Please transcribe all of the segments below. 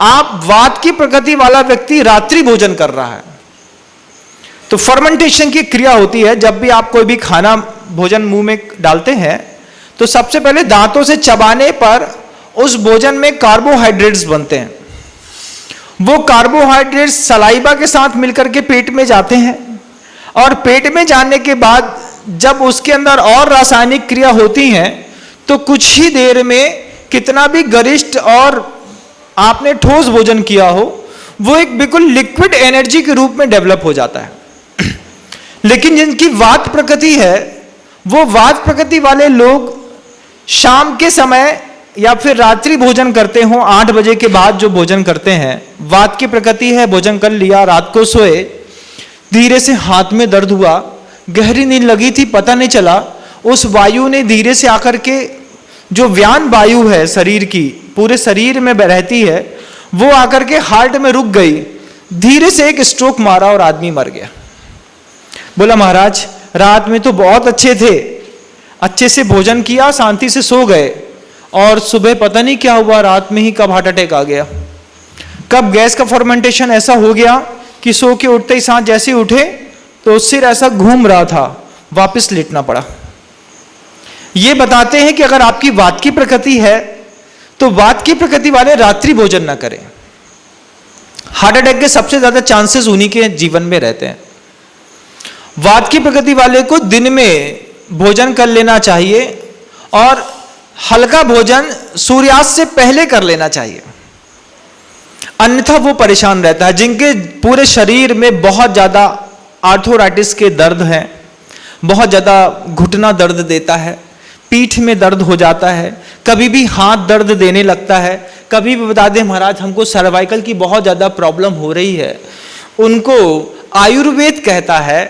आप वात की प्रकृति वाला व्यक्ति रात्रि भोजन कर रहा है, तो फर्मेंटेशन की क्रिया होती है। जब भी आप कोई भी खाना भोजन मुंह में डालते हैं तो सबसे पहले दांतों से चबाने पर उस भोजन में कार्बोहाइड्रेट्स बनते हैं। वो कार्बोहाइड्रेट्स सलाइवा के साथ मिलकर के पेट में जाते हैं, और पेट में जाने के बाद जब उसके अंदर और रासायनिक क्रिया होती है तो कुछ ही देर में कितना भी गरिष्ठ और आपने ठोस भोजन किया हो, वो एक बिल्कुल लिक्विड एनर्जी के रूप में डेवलप हो जाता है। लेकिन जिनकी वात प्रकृति है, वो वात प्रकृति वाले लोग शाम के समय या फिर रात्रि भोजन करते हो, 8 बजे के बाद जो भोजन करते हैं, वात की प्रकृति है, भोजन कर लिया, रात को सोए, धीरे से हाथ में दर्द हुआ, गहरी नींद लगी थी, पता नहीं चला, उस वायु ने धीरे से आकर के, जो व्यान वायु है शरीर की, पूरे शरीर में रहती है, वो आकर के हार्ट में रुक गई, धीरे से एक स्ट्रोक मारा और आदमी मर गया। बोला महाराज रात में तो बहुत अच्छे थे, अच्छे से भोजन किया, शांति से सो गए, और सुबह पता नहीं क्या हुआ, रात में ही कब हार्ट अटैक आ गया, कब गैस का फर्मेंटेशन ऐसा हो गया कि सो के उठते ही सांस जैसे उठे तो सिर ऐसा घूम रहा था, वापस लेटना पड़ा। ये बताते हैं कि अगर आपकी वात की प्रकृति है तो वात की प्रकृति वाले रात्रि भोजन ना करें। हार्ट अटैक के सबसे ज्यादा चांसेस उन्हीं के जीवन में रहते हैं। वात की प्रकृति वाले को दिन में भोजन कर लेना चाहिए, और हल्का भोजन सूर्यास्त से पहले कर लेना चाहिए, अन्यथा वो परेशान रहता है। जिनके पूरे शरीर में बहुत ज्यादा आर्थराइटिस के दर्द हैं, बहुत ज्यादा घुटना दर्द देता है, पीठ में दर्द हो जाता है, कभी भी हाथ दर्द देने लगता है, कभी भी बता दें महाराज हमको सर्वाइकल की बहुत ज्यादा प्रॉब्लम हो रही है, उनको आयुर्वेद कहता है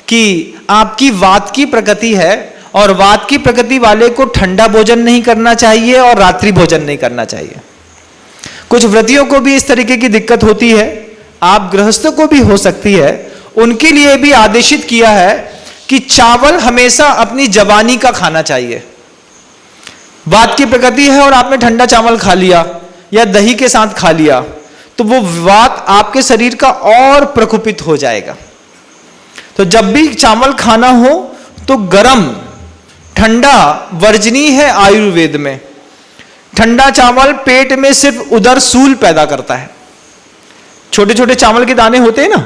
कि आपकी वात की प्रकृति है, और वात की प्रकृति वाले को ठंडा भोजन नहीं करना चाहिए और रात्रि भोजन नहीं करना चाहिए। कुछ व्रतियों को भी इस तरीके की दिक्कत होती है, आप गृहस्थों को भी हो सकती है, उनके लिए भी आदेशित किया है कि चावल हमेशा अपनी जवानी का खाना चाहिए। वात की प्रकृति है और आपने ठंडा चावल खा लिया या दही के साथ खा लिया तो वो वात आपके शरीर का और प्रकोपित हो जाएगा। तो जब भी चावल खाना हो तो गर्म, ठंडा वर्जनीय है। आयुर्वेद में ठंडा चावल पेट में सिर्फ उदर सूल पैदा करता है। छोटे छोटे चावल के दाने होते हैं ना,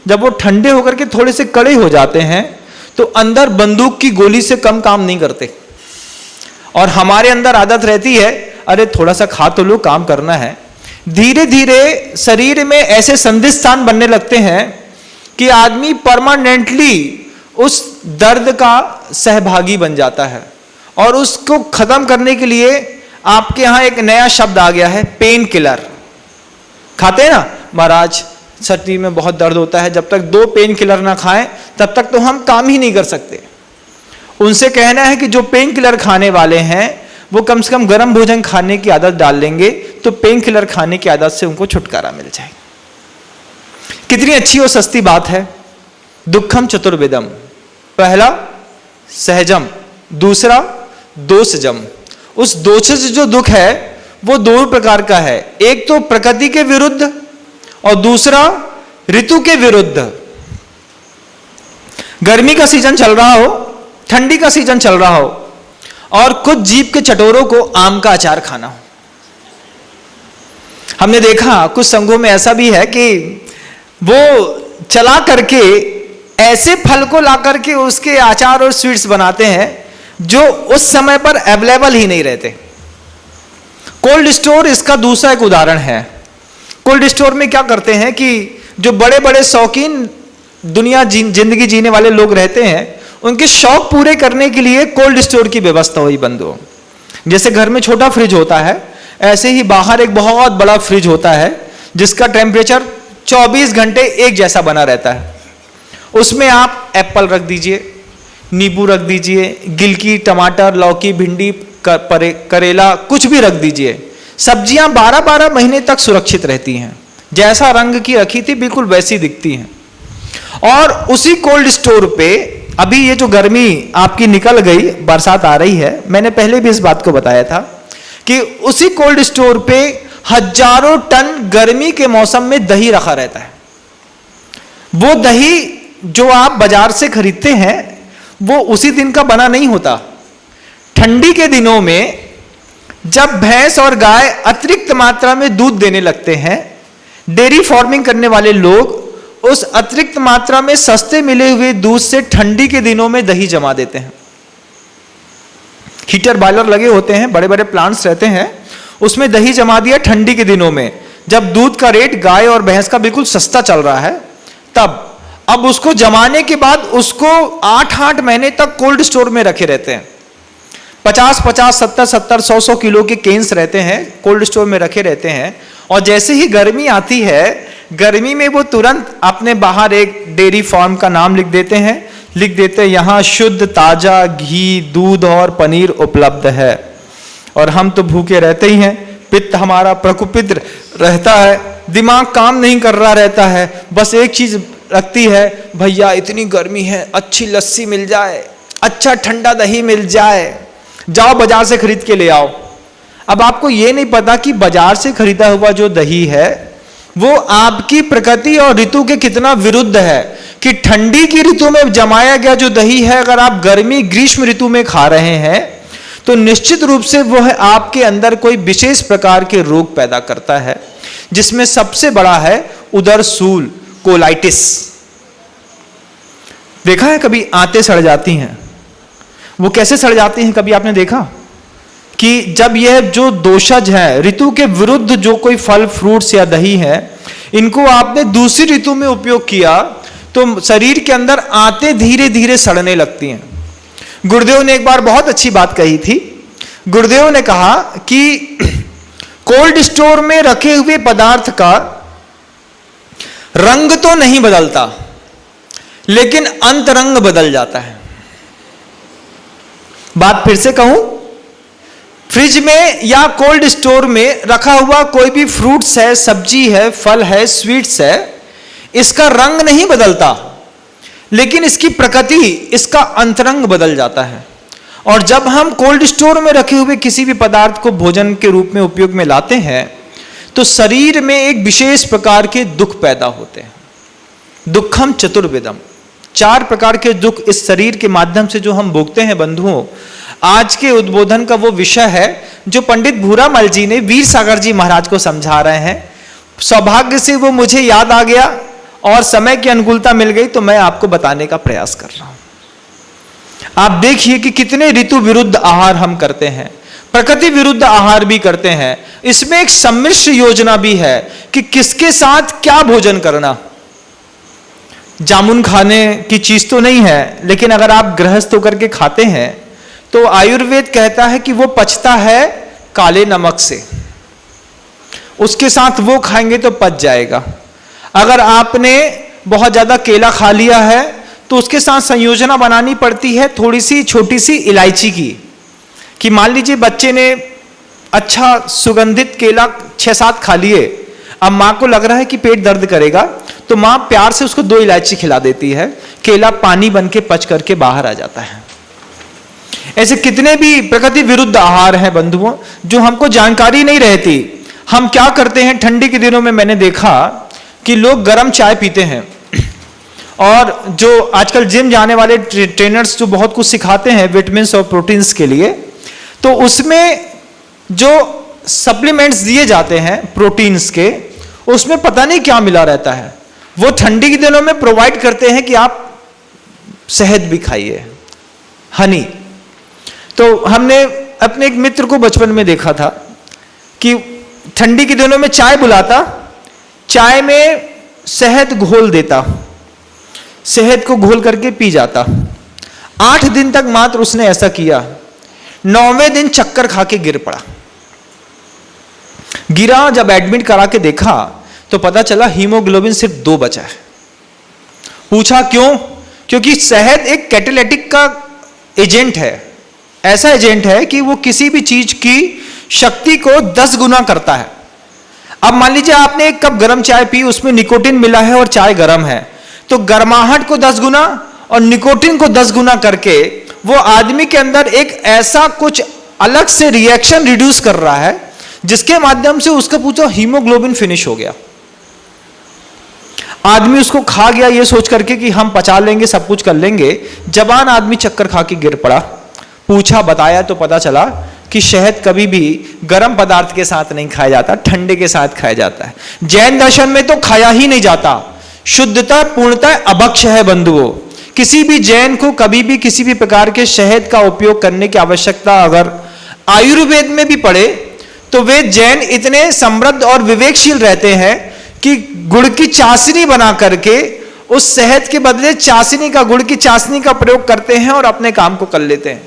जब वो ठंडे होकर के थोड़े से कड़े हो जाते हैं तो अंदर बंदूक की गोली से कम काम नहीं करते, और हमारे अंदर आदत रहती है अरे थोड़ा सा खा तो लो, काम करना है। धीरे धीरे शरीर में ऐसे संधि स्थान बनने लगते हैं कि आदमी परमानेंटली उस दर्द का सहभागी बन जाता है, और उसको खत्म करने के लिए आपके यहां एक नया शब्द आ गया है, पेन किलर। खाते हैं ना महाराज, शरीर में बहुत दर्द होता है, जब तक 2 पेन किलर ना खाएं तब तक तो हम काम ही नहीं कर सकते। उनसे कहना है कि जो पेन किलर खाने वाले हैं वो कम से कम गर्म भोजन खाने की आदत डाल लेंगे तो पेन किलर खाने की आदत से उनको छुटकारा मिल जाएगा। कितनी अच्छी और सस्ती बात है। दुखम चतुर्विधम, पहला सहजम, दूसरा दोषजम। उस दोषज जो दुख है वो 2 प्रकार का है, एक तो प्रकृति के विरुद्ध और दूसरा ऋतु के विरुद्ध। गर्मी का सीजन चल रहा हो, ठंडी का सीजन चल रहा हो, और कुछ जीभ के चटोरों को आम का अचार खाना हो। हमने देखा कुछ संघों में ऐसा भी है कि वो चला करके ऐसे फल को ला करके उसके अचार और स्वीट्स बनाते हैं जो उस समय पर अवेलेबल ही नहीं रहते। कोल्ड स्टोर इसका दूसरा एक उदाहरण है। कोल्ड स्टोर में क्या करते हैं कि जो बड़े बड़े शौकीन दुनिया जिंदगी जीने वाले लोग रहते हैं, उनके शौक पूरे करने के लिए कोल्ड स्टोर की व्यवस्था हुई बंद हो। जैसे घर में छोटा फ्रिज होता है, ऐसे ही बाहर एक बहुत बड़ा फ्रिज होता है जिसका टेम्परेचर 24 घंटे एक जैसा बना रहता है। उसमें आप एप्पल रख दीजिए, नींबू रख दीजिए, गिलकी, टमाटर, लौकी, भिंडी, करेला, कुछ भी रख दीजिए। सब्जियां 12-12 महीने तक सुरक्षित रहती हैं, जैसा रंग की रखी थी बिल्कुल वैसी दिखती हैं। और उसी कोल्ड स्टोर पे अभी ये जो गर्मी आपकी निकल गई, बरसात आ रही है, मैंने पहले भी इस बात को बताया था कि उसी कोल्ड स्टोर पे हजारों टन गर्मी के मौसम में दही रखा रहता है। वो दही जो आप बाजार से खरीदते हैं वो उसी दिन का बना नहीं होता। ठंडी के दिनों में जब भैंस और गाय अतिरिक्त मात्रा में दूध देने लगते हैं, डेयरी फार्मिंग करने वाले लोग उस अतिरिक्त मात्रा में सस्ते मिले हुए दूध से ठंडी के दिनों में दही जमा देते हैं। हीटर बॉयलर लगे होते हैं, बड़े बड़े प्लांट्स रहते हैं, उसमें दही जमा दिया ठंडी के दिनों में, जब दूध का रेट गाय और भैंस का बिल्कुल सस्ता चल रहा है तब। अब उसको जमाने के बाद उसको 8-8 महीने तक कोल्ड स्टोर में रखे रहते हैं। 50-50, 70-70, 100-100 किलो के केन्स रहते हैं, कोल्ड स्टोर में रखे रहते हैं। और जैसे ही गर्मी आती है, गर्मी में वो तुरंत अपने बाहर एक डेयरी फार्म का नाम लिख देते हैं यहां शुद्ध ताजा घी, दूध और पनीर उपलब्ध है। और हम तो भूखे रहते ही हैं, पित्त हमारा प्रकुपित रहता है, दिमाग काम नहीं कर रहा रहता है, बस एक चीज लगती है, भैया इतनी गर्मी है, अच्छी लस्सी मिल जाए, अच्छा ठंडा दही मिल जाए, जाओ बाजार से खरीद के ले आओ। अब आपको ये नहीं पता कि बाजार से खरीदा हुआ जो दही है वो आपकी प्रकृति और ऋतु के कितना विरुद्ध है। कि ठंडी की ऋतु में जमाया गया जो दही है, अगर आप गर्मी ग्रीष्म ऋतु में खा रहे हैं तो निश्चित रूप से वो है आपके अंदर कोई विशेष प्रकार के रोग पैदा करता है, जिसमें सबसे बड़ा है उदर सूल, कोलाइटिस। देखा है कभी आंतें सड़ जाती हैं, वो कैसे सड़ जाती हैं? कभी आपने देखा कि जब यह जो दोषज है, ऋतु के विरुद्ध जो कोई फल फ्रूट्स या दही है, इनको आपने दूसरी ऋतु में उपयोग किया तो शरीर के अंदर आंतें धीरे धीरे सड़ने लगती हैं। गुरुदेव ने एक बार बहुत अच्छी बात कही थी। गुरुदेव ने कहा कि कोल्ड स्टोर में रखे हुए पदार्थ का रंग तो नहीं बदलता, लेकिन अंतरंग बदल जाता है। बात फिर से कहूं, फ्रिज में या कोल्ड स्टोर में रखा हुआ कोई भी फ्रूट्स है, सब्जी है, फल है, स्वीट्स है, इसका रंग नहीं बदलता, लेकिन इसकी प्रकृति, इसका अंतरंग बदल जाता है। और जब हम कोल्ड स्टोर में रखे हुए किसी भी पदार्थ को भोजन के रूप में उपयोग में लाते हैं तो शरीर में एक विशेष प्रकार के दुख पैदा होते हैं। दुखम चतुर्विधम, 4 प्रकार के दुख इस शरीर के माध्यम से जो हम भोगते हैं। बंधुओं, आज के उद्बोधन का वो विषय है जो पंडित भूरामल जी ने वीर सागर जी महाराज को समझा रहे हैं। सौभाग्य से वो मुझे याद आ गया और समय की अनुकूलता मिल गई तो मैं आपको बताने का प्रयास कर रहा हूं। आप देखिए कि कितने ऋतु विरुद्ध आहार हम करते हैं, प्रकृति विरुद्ध आहार भी करते हैं। इसमें एक सम्मिश्र योजना भी है कि किसके साथ क्या भोजन करना। जामुन खाने की चीज तो नहीं है, लेकिन अगर आप गृहस्थ होकर के खाते हैं तो आयुर्वेद कहता है कि वो पचता है काले नमक से, उसके साथ वो खाएंगे तो पच जाएगा। अगर आपने बहुत ज्यादा केला खा लिया है तो उसके साथ संयोजना बनानी पड़ती है थोड़ी सी छोटी सी इलायची की। कि मान लीजिए बच्चे ने अच्छा सुगंधित केला 6-7 खा लिए, अब मां को लग रहा है कि पेट दर्द करेगा तो मां प्यार से उसको 2 इलायची खिला देती है, केला पानी बन के पच करके बाहर आ जाता है। ऐसे कितने भी प्रकृति विरुद्ध आहार हैं बंधुओं जो हमको जानकारी नहीं रहती। हम क्या करते हैं, ठंडी के दिनों में मैंने देखा कि लोग गर्म चाय पीते हैं, और जो आजकल जिम जाने वाले ट्रेनर्स जो बहुत कुछ सिखाते हैं विटामिन्स और प्रोटीन्स के लिए, तो उसमें जो सप्लीमेंट्स दिए जाते हैं प्रोटीन्स के, उसमें पता नहीं क्या मिला रहता है। वो ठंडी के दिनों में प्रोवाइड करते हैं कि आप शहद भी खाइए, हनी। तो हमने अपने एक मित्र को बचपन में देखा था कि ठंडी के दिनों में चाय बुलाता, चाय में शहद घोल देता, शहद को घोल करके पी जाता। 8 दिन तक मात्र उसने ऐसा किया। 9वें दिन चक्कर खा के गिर पड़ा। गिरा, जब एडमिट करा के देखा तो पता चला हीमोग्लोबिन सिर्फ 2 बचा है। पूछा क्यों? क्योंकि शहद एक कैटालिटिक का एजेंट है, ऐसा एजेंट है कि वो किसी भी चीज की शक्ति को 10 गुना करता है। अब मान लीजिए आपने 1 कप गर्म चाय पी, उसमें निकोटिन मिला है और चाय गर्म है, तो गर्माहट को 10 गुना और निकोटिन को 10 गुना करके वो आदमी के अंदर एक ऐसा कुछ अलग से रिएक्शन रिड्यूस कर रहा है जिसके माध्यम से उसका पूछा हीमोग्लोबिन फिनिश हो गया। आदमी उसको खा गया ये सोच करके कि हम पचा लेंगे, सब कुछ कर लेंगे। जवान आदमी चक्कर खा के गिर पड़ा। पूछा, बताया तो पता चला कि शहद कभी भी गर्म पदार्थ के साथ नहीं खाया जाता, ठंडे के साथ खाया जाता है। जैन दर्शन में तो खाया ही नहीं जाता। शुद्धता पूर्णता अभक्ष है बंधुओं। किसी भी जैन को कभी भी किसी भी प्रकार के शहद का उपयोग करने की आवश्यकता अगर आयुर्वेद में भी पड़े तो वे जैन इतने समृद्ध और विवेकशील रहते हैं कि गुड़ की चाशनी बना करके उस शहद के बदले चाशनी का, गुड़ की चाशनी का प्रयोग करते हैं और अपने काम को कर लेते हैं।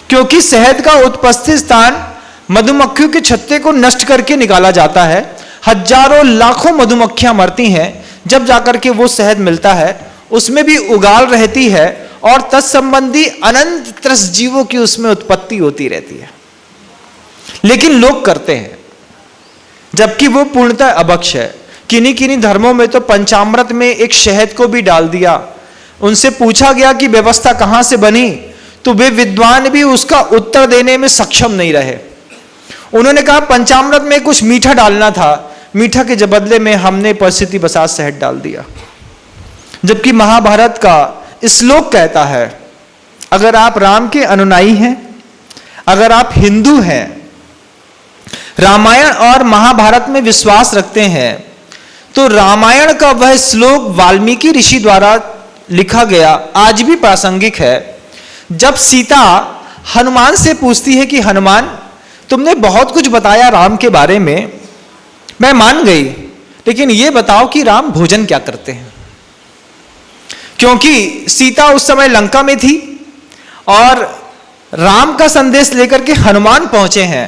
क्योंकि शहद का उत्पत्ति स्थान मधुमक्खियों के छत्ते को नष्ट करके निकाला जाता है। हजारों लाखों मधुमक्खियां मरती हैं, जब जाकर के वो शहद मिलता है उसमें भी उगाल रहती है और तत्संबंधी अनंत त्रस जीवों की उसमें उत्पत्ति होती रहती है। लेकिन लोग करते हैं, जबकि वो पूर्णतः अभक्ष है। किन्हीं किन्हीं धर्मों में तो पंचामृत में एक शहद को भी डाल दिया। उनसे पूछा गया कि व्यवस्था कहां से बनी, तो वे विद्वान भी उसका उत्तर देने में सक्षम नहीं रहे। उन्होंने कहा पंचामृत में कुछ मीठा डालना था, मीठा के बदले में हमने परिस्थिति बसात शहद डाल दिया। जबकि महाभारत का श्लोक कहता है, अगर आप राम के अनुयायी हैं, अगर आप हिंदू हैं, रामायण और महाभारत में विश्वास रखते हैं, तो रामायण का वह श्लोक वाल्मीकि ऋषि द्वारा लिखा गया आज भी प्रासंगिक है। जब सीता हनुमान से पूछती है कि हनुमान, तुमने बहुत कुछ बताया राम के बारे में, मैं मान गई, लेकिन यह बताओ कि राम भोजन क्या करते हैं। क्योंकि सीता उस समय लंका में थी और राम का संदेश लेकर के हनुमान पहुंचे हैं।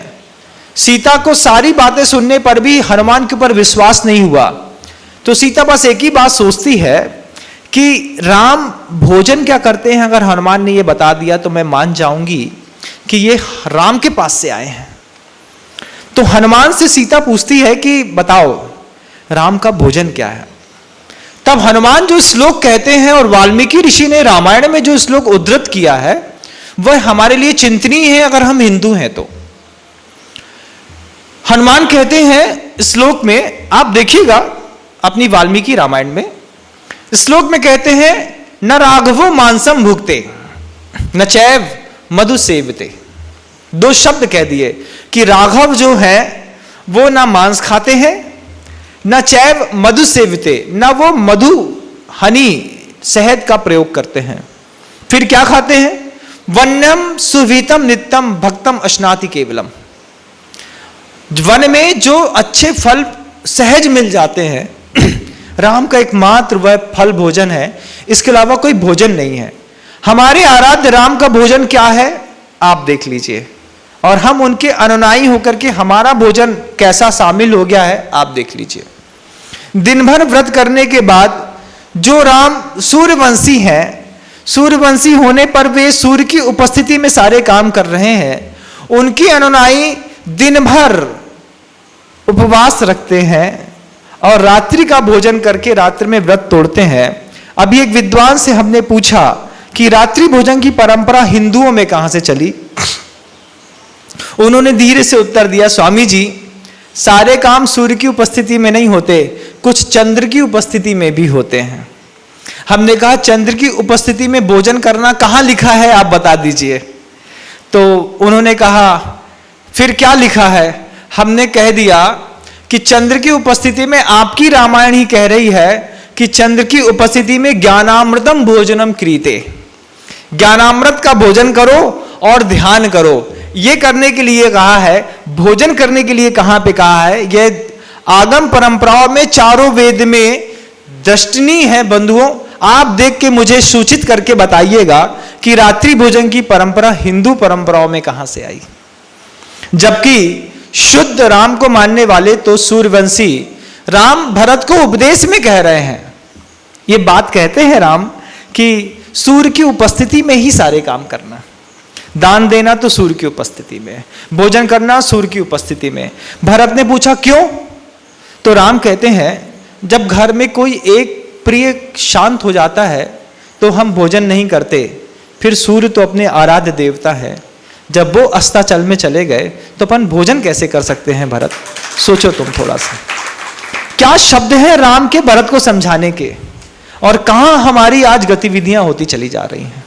सीता को सारी बातें सुनने पर भी हनुमान के ऊपर विश्वास नहीं हुआ, तो सीता बस एक ही बात सोचती है कि राम भोजन क्या करते हैं। अगर हनुमान ने यह बता दिया तो मैं मान जाऊंगी कि ये राम के पास से आए हैं। तो हनुमान से सीता पूछती है कि बताओ राम का भोजन क्या है। तब हनुमान जो श्लोक कहते हैं और वाल्मीकि ऋषि ने रामायण में जो श्लोक उद्धृत किया है वह हमारे लिए चिंतनीय है अगर हम हिंदू हैं तो। हनुमान कहते हैं श्लोक में, आप देखिएगा अपनी वाल्मीकि रामायण में, श्लोक में कहते हैं न राघवो मांसम भुगते न चैव मधु सेवते। दो शब्द कह दिए कि राघव जो है वो ना मांस खाते हैं, न चैव मधु सेवते, न वो मधु हनी शहद का प्रयोग करते हैं। फिर क्या खाते हैं, वन्यम सुवीतम नित्यम भक्तम अश्नाति केवलम। वन में जो अच्छे फल सहज मिल जाते हैं, राम का एकमात्र वह फल भोजन है, इसके अलावा कोई भोजन नहीं है। हमारे आराध्य राम का भोजन क्या है आप देख लीजिए, और हम उनके अनुयायी होकर के हमारा भोजन कैसा शामिल हो गया है आप देख लीजिए। दिन भर व्रत करने के बाद जो राम सूर्यवंशी हैं, सूर्यवंशी होने पर वे सूर्य की उपस्थिति में सारे काम कर रहे हैं, उनके अनुयायी दिन भर उपवास रखते हैं और रात्रि का भोजन करके रात्रि में व्रत तोड़ते हैं। अभी एक विद्वान से हमने पूछा कि रात्रि भोजन की परंपरा हिंदुओं में कहां से चली। उन्होंने धीरे से उत्तर दिया, स्वामी जी सारे काम सूर्य की उपस्थिति में नहीं होते, कुछ चंद्र की उपस्थिति में भी होते हैं। हमने कहा चंद्र की उपस्थिति में भोजन करना कहां लिखा है आप बता दीजिए। तो उन्होंने कहा फिर क्या लिखा है। हमने कह दिया कि चंद्र की उपस्थिति में आपकी रामायण ही कह रही है कि चंद्र की उपस्थिति में ज्ञानामृतम भोजनम क्रीते, ज्ञानामृत का भोजन करो और ध्यान करो। ये करने के लिए कहा है, भोजन करने के लिए कहां पे कहा है। यह आगम परंपराओं में चारों वेद में दृष्टनीय है। बंधुओं आप देख के मुझे सूचित करके बताइएगा कि रात्रि भोजन की परंपरा हिंदू परंपराओं में कहां से आई। जबकि शुद्ध राम को मानने वाले तो सूर्यवंशी राम भरत को उपदेश में कह रहे हैं, ये बात कहते हैं राम कि सूर्य की उपस्थिति में ही सारे काम करना, दान देना तो सूर्य की उपस्थिति में, भोजन करना सूर्य की उपस्थिति में। भरत ने पूछा क्यों, तो राम कहते हैं जब घर में कोई एक प्रिय शांत हो जाता है तो हम भोजन नहीं करते, फिर सूर्य तो अपने आराध्य देवता है, जब वो अस्ताचल में चले गए तो अपन भोजन कैसे कर सकते हैं भरत? सोचो तुम थोड़ा सा, क्या शब्द है राम के भरत को समझाने के, और कहां हमारी आज गतिविधियां होती चली जा रही हैं।